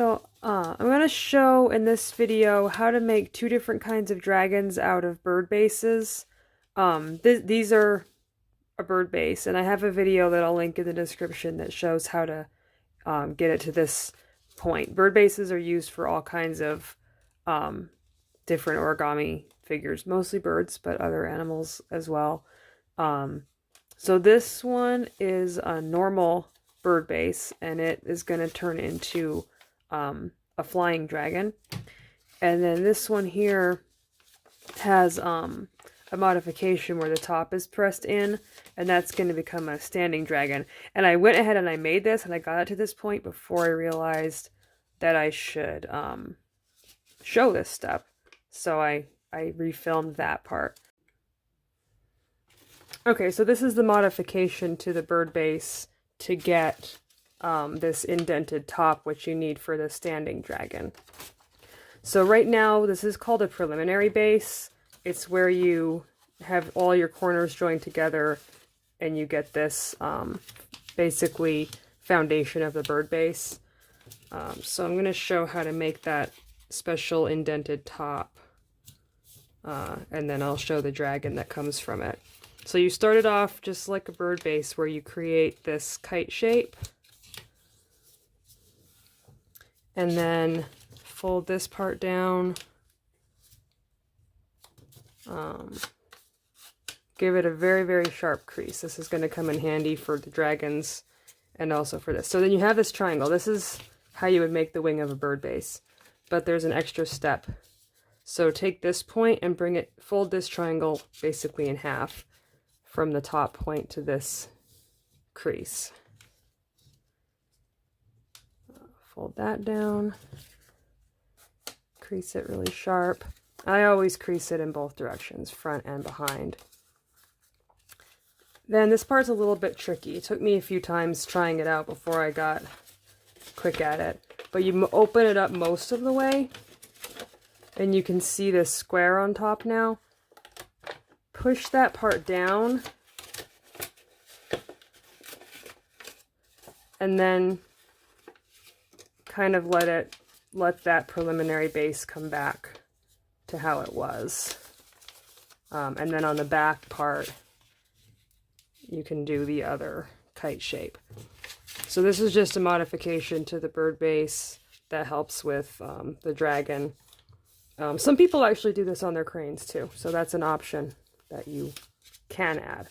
I'm going to show in this video how to make two different kinds of dragons out of bird bases. These are a bird base, and I have a video that I'll link in the description that shows how to get it to this point. Bird bases are used for all kinds of different origami figures, mostly birds, but other animals as well. So this one is a normal bird base, and it is going to turn into a flying dragon. And then this one here has a modification where the top is pressed in, and that's going to become a standing dragon. And I went ahead and I made this, and I got it to this point before I realized that I should show this step. So I refilmed that part. Okay, so this is the modification to the bird base to get this indented top, which you need for the standing dragon. So right now, this is called a preliminary base. It's where you have all your corners joined together and you get this basically foundation of the bird base. So I'm going to show how to make that special indented top. And then I'll show the dragon that comes from it. So you started off just like a bird base where you create this kite shape. And then fold this part down. Give it a very, very sharp crease. This is going to come in handy for the dragons and also for this. So then you have this triangle. This is how you would make the wing of a bird base. But there's an extra step. So take this point and bring it, fold this triangle basically in half from the top point to this crease. Fold that down, crease it really sharp. I always crease it in both directions, front and behind. Then this part's a little bit tricky. It took me a few times trying it out before I got quick at it. But you open it up most of the way, and you can see this square on top now. Push that part down, and then kind of let that preliminary base come back to how it was. And then on the back part, you can do the other kite shape. So this is just a modification to the bird base that helps with the dragon. Some people actually do this on their cranes too, so that's an option that you can add.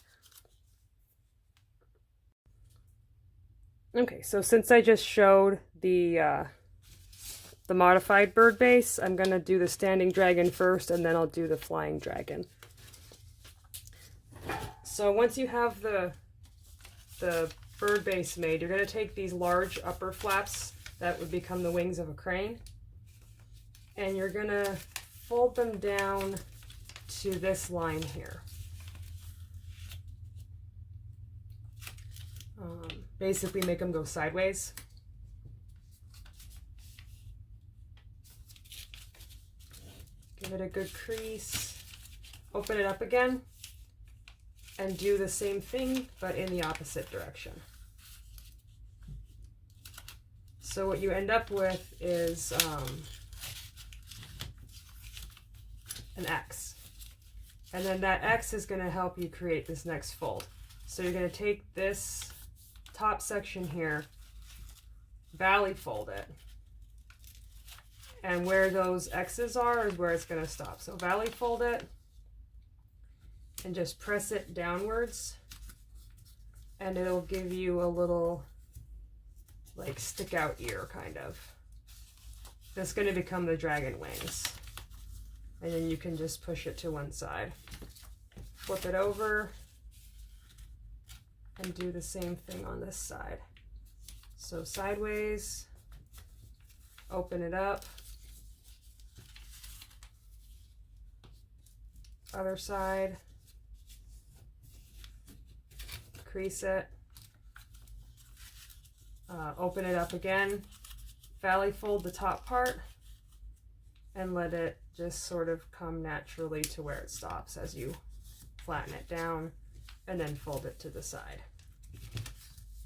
Okay, so since I just showed the modified bird base, I'm going to do the standing dragon first, and then I'll do the flying dragon. So once you have the bird base made, you're going to take these large upper flaps that would become the wings of a crane, and you're going to fold them down to this line here. Basically make them go sideways. Give it a good crease. Open it up again and do the same thing but in the opposite direction. So what you end up with is an X. And then that X is going to help you create this next fold. So you're going to take this top section here, valley fold it, and where those X's are is where it's going to stop. So valley fold it and just press it downwards, and it'll give you a little like stick out ear kind of. That's going to become the dragon wings, and then you can just push it to one side, flip it over, and do the same thing on this side. So sideways, open it up, other side, crease it, open it up again, valley fold the top part, and let it just sort of come naturally to where it stops as you flatten it down, and then fold it to the side.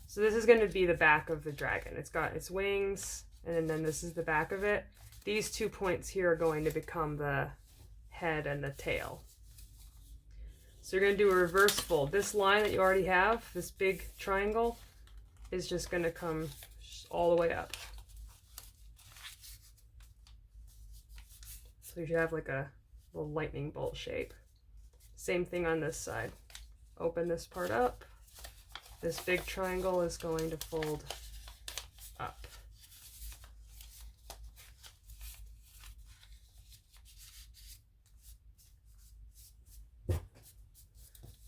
So this is going to be the back of the dragon. It's got its wings and then this is the back of it. These 2 points here are going to become the head and the tail. So you're going to do a reverse fold. This line that you already have, this big triangle, is just going to come all the way up. So you should have like a little lightning bolt shape. Same thing on this side. Open this part up. This big triangle is going to fold up.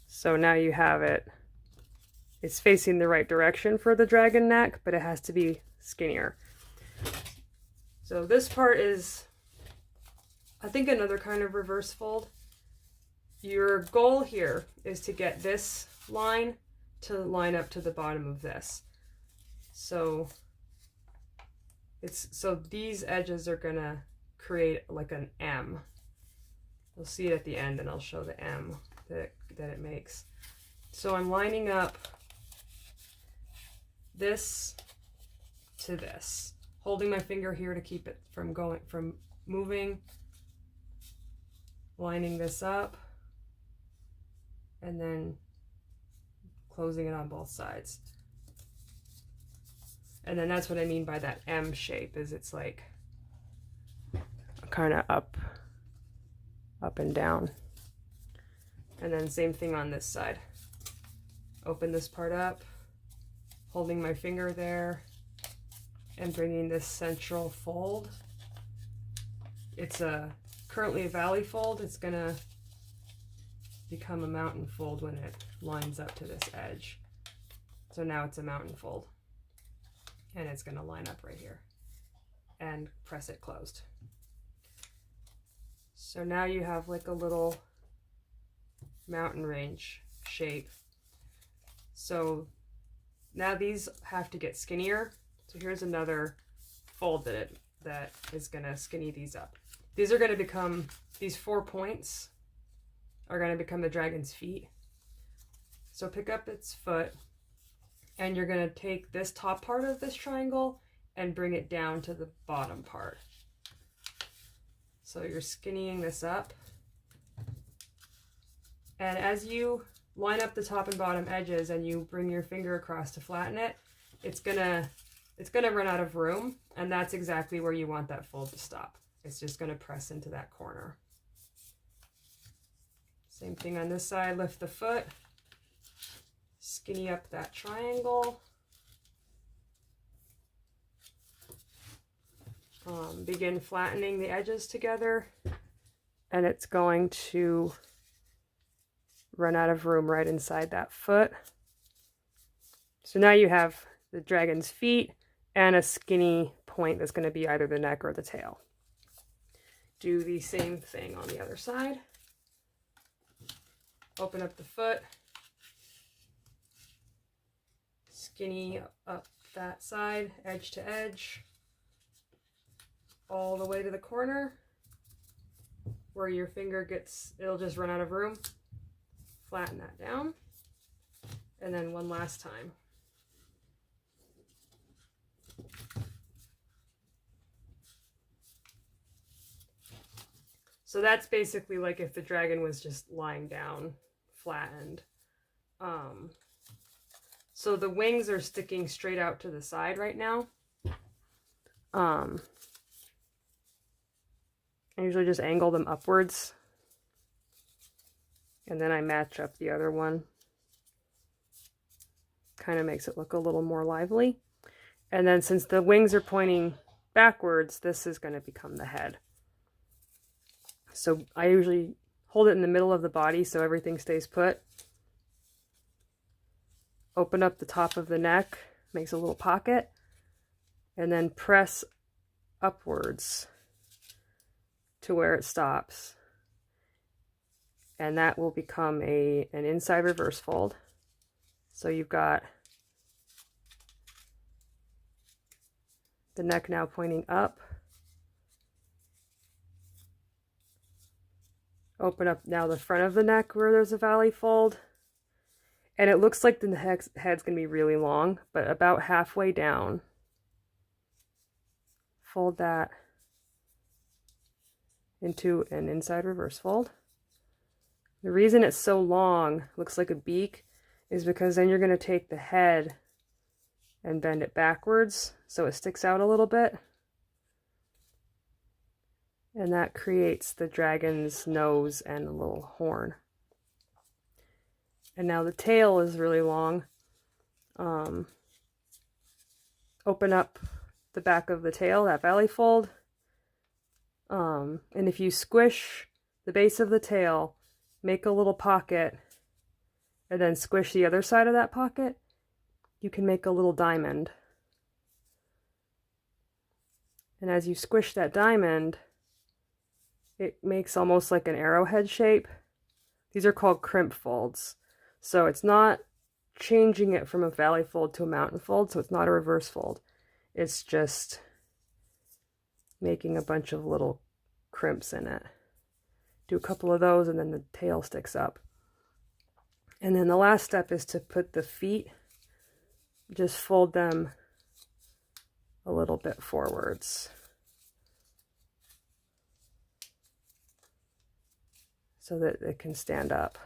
So now you have it. It's facing the right direction for the dragon neck, but it has to be skinnier. So this part is, I think, another kind of reverse fold. Your goal here is to get this line to line up to the bottom of this. So these edges are gonna create like an M. You'll see it at the end, and I'll show the M that it makes. So I'm lining up this to this, holding my finger here to keep it from moving, lining this up, and then closing it on both sides. And then that's what I mean by that M shape, is it's like kind of up and down. And then same thing on this side. Open this part up, holding my finger there, and bringing this central fold. It's currently a valley fold. It's gonna become a mountain fold when it lines up to this edge. So now it's a mountain fold, and it's gonna line up right here and press it closed. So now you have like a little mountain range shape. So now these have to get skinnier. So here's another fold that is gonna skinny these up. These are gonna become, these 4 points are gonna become the dragon's feet. So pick up its foot, and you're gonna take this top part of this triangle and bring it down to the bottom part. So you're skinnying this up. And as you line up the top and bottom edges and you bring your finger across to flatten it, it's gonna run out of room, and that's exactly where you want that fold to stop. It's just gonna press into that corner. Same thing on this side, lift the foot, skinny up that triangle. Begin flattening the edges together, and it's going to run out of room right inside that foot. So now you have the dragon's feet and a skinny point that's going to be either the neck or the tail. Do the same thing on the other side. Open up the foot, skinny up that side, edge to edge, all the way to the corner where your finger gets, it'll just run out of room. Flatten that down, and then one last time. So that's basically like if the dragon was just lying down, flattened. So the wings are sticking straight out to the side right now. I usually just angle them upwards, and then I match up the other one. Kind of makes it look a little more lively. And then since the wings are pointing backwards, this is going to become the head. So I usually hold it in the middle of the body so everything stays put. Open up the top of the neck, makes a little pocket, and then press upwards to where it stops. And that will become an inside reverse fold. So you've got the neck now pointing up. Open up now the front of the neck where there's a valley fold. And it looks like the head's going to be really long, but about halfway down, fold that into an inside reverse fold. The reason it's so long, looks like a beak, is because then you're going to take the head and bend it backwards so it sticks out a little bit. And that creates the dragon's nose and a little horn. And now the tail is really long. Open up the back of the tail, that valley fold. And if you squish the base of the tail, make a little pocket, and then squish the other side of that pocket, you can make a little diamond. And as you squish that diamond, it makes almost like an arrowhead shape. These are called crimp folds. So it's not changing it from a valley fold to a mountain fold, so it's not a reverse fold. It's just making a bunch of little crimps in it. Do a couple of those and then the tail sticks up. And then the last step is to put the feet, just fold them a little bit forwards so that it can stand up.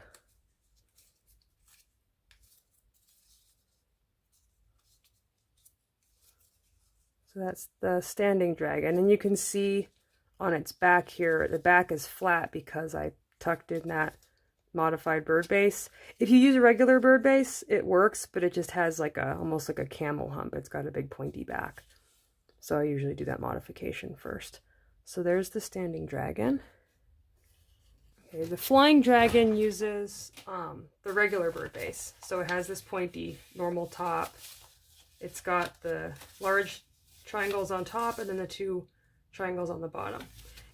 So that's the standing dragon, and you can see on its back here, the back is flat because I tucked in that modified bird base. If you use a regular bird base, it works, but it just has like a almost like a camel hump. It's got a big pointy back. So I usually do that modification first. So there's the standing dragon. Okay, the flying dragon uses the regular bird base. So it has this pointy normal top. It's got the large triangles on top and then the two triangles on the bottom.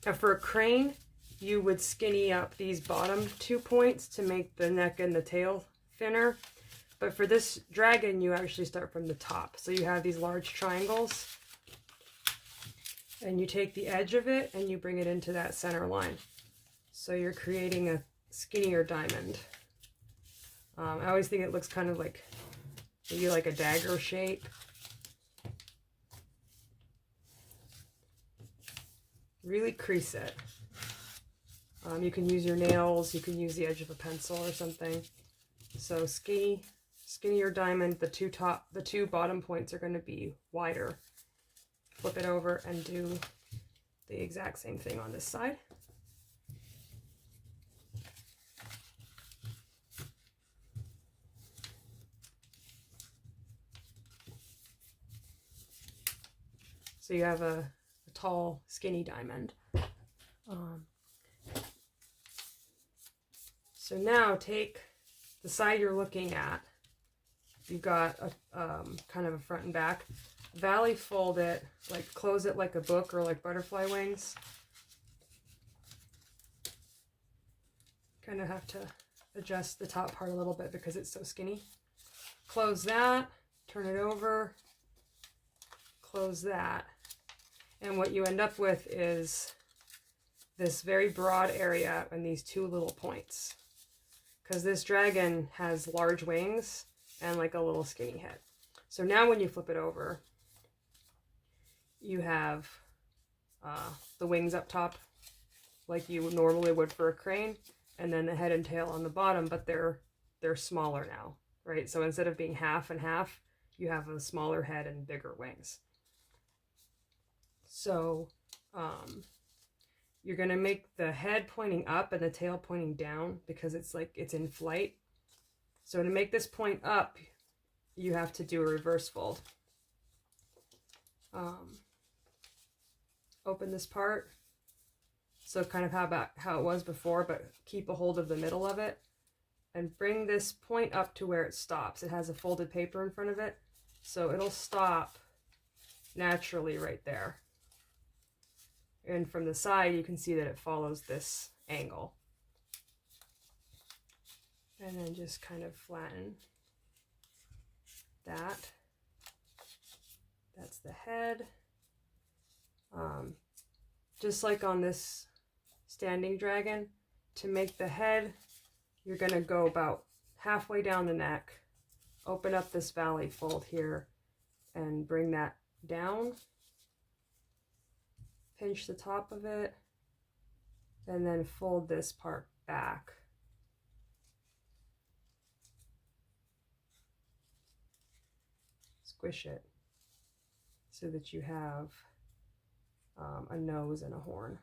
Now for a crane, you would skinny up these bottom 2 points to make the neck and the tail thinner. But for this dragon, you actually start from the top. So you have these large triangles and you take the edge of it and you bring it into that center line. So you're creating a skinnier diamond. I always think it looks kind of like maybe like a dagger shape. Really crease it. You can use your nails, you can use the edge of a pencil or something. So skinnier diamond, the two bottom points are going to be wider. Flip it over and do the exact same thing on this side. So you have a tall, skinny diamond. So now take the side you're looking at. You've got a kind of a front and back. Valley fold it, like close it like a book or like butterfly wings. Kind of have to adjust the top part a little bit because it's so skinny. Close that, turn it over, close that. And what you end up with is this very broad area and these two little points. Because this dragon has large wings and like a little skinny head. So now when you flip it over, you have the wings up top like you normally would for a crane, and then the head and tail on the bottom, but they're smaller now, right? So instead of being half and half, you have a smaller head and bigger wings. So you're going to make the head pointing up and the tail pointing down because it's like it's in flight. So to make this point up, you have to do a reverse fold. Open this part. So kind of how it was before, but keep a hold of the middle of it and bring this point up to where it stops. It has a folded paper in front of it, so it'll stop naturally right there. And from the side, you can see that it follows this angle. And then just kind of flatten that. That's the head. Just like on this standing dragon, to make the head, you're going to go about halfway down the neck, open up this valley fold here, and bring that down. pinch the top of it, and then fold this part back. Squish it so that you have a nose and a horn.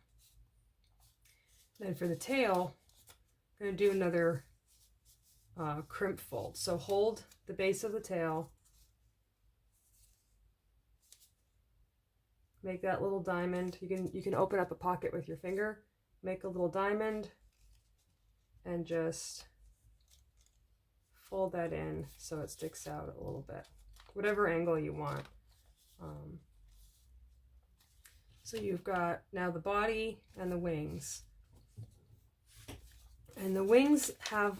Then for the tail, I'm going to do another crimp fold. So hold the base of the tail, make that little diamond. You can open up a pocket with your finger, make a little diamond, and just fold that in so it sticks out a little bit, whatever angle you want. So you've got now the body and the wings. And the wings have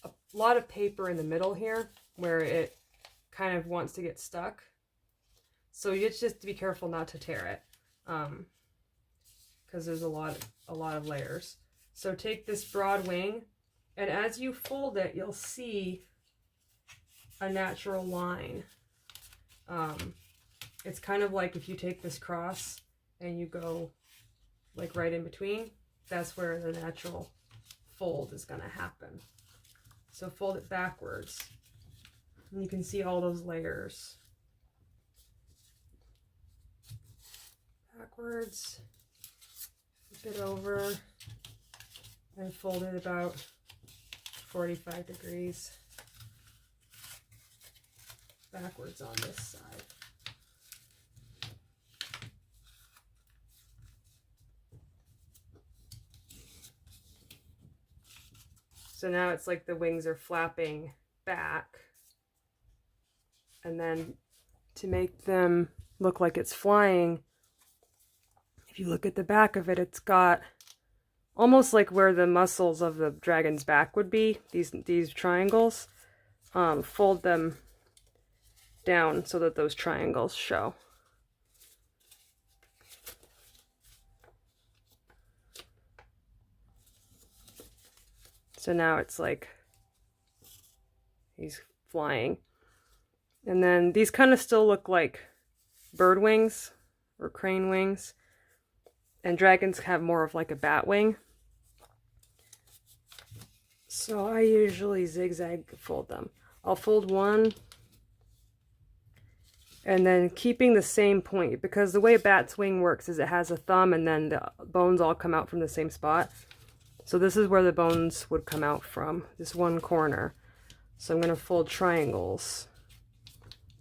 a lot of paper in the middle here where it kind of wants to get stuck. So you just have to be careful not to tear it, because there's a lot of layers. So take this broad wing, and as you fold it, you'll see a natural line. It's kind of like if you take this cross and you go like right in between, that's where the natural fold is going to happen. So fold it backwards, and you can see all those layers. Backwards, flip it over, and fold it about 45 degrees backwards on this side. So now it's like the wings are flapping back, and then to make them look like it's flying, if you look at the back of it, it's got almost like where the muscles of the dragon's back would be, these triangles. Fold them down so that those triangles show. So now it's like he's flying. And then these kind of still look like bird wings or crane wings. And dragons have more of like a bat wing. So I usually zigzag fold them. I'll fold one, and then keeping the same point, because the way a bat's wing works is it has a thumb and then the bones all come out from the same spot. So this is where the bones would come out from, this one corner. So I'm going to fold triangles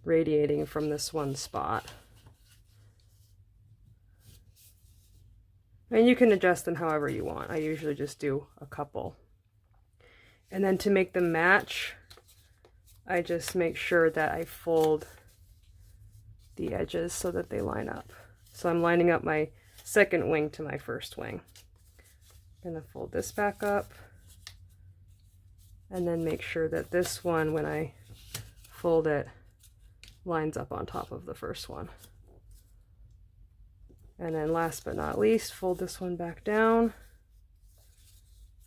radiating from this one spot. And you can adjust them however you want. I usually just do a couple. And then to make them match, I just make sure that I fold the edges so that they line up. So I'm lining up my second wing to my first wing. I'm going to fold this back up, and then make sure that this one, when I fold it, lines up on top of the first one. And then last but not least, fold this one back down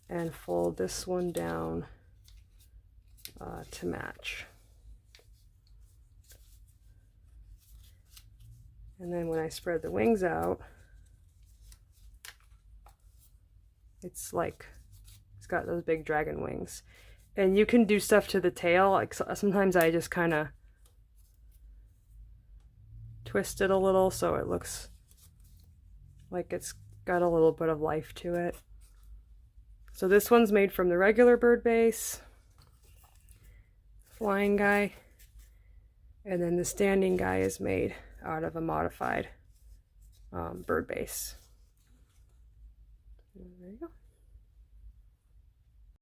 and fold this one down to match. And then when I spread the wings out, it's like it's got those big dragon wings. And you can do stuff to the tail. Like sometimes I just kind of twist it a little so it looks like it's got a little bit of life to it. So this one's made from the regular bird base, flying guy, and then the standing guy is made out of a modified bird base. There you go.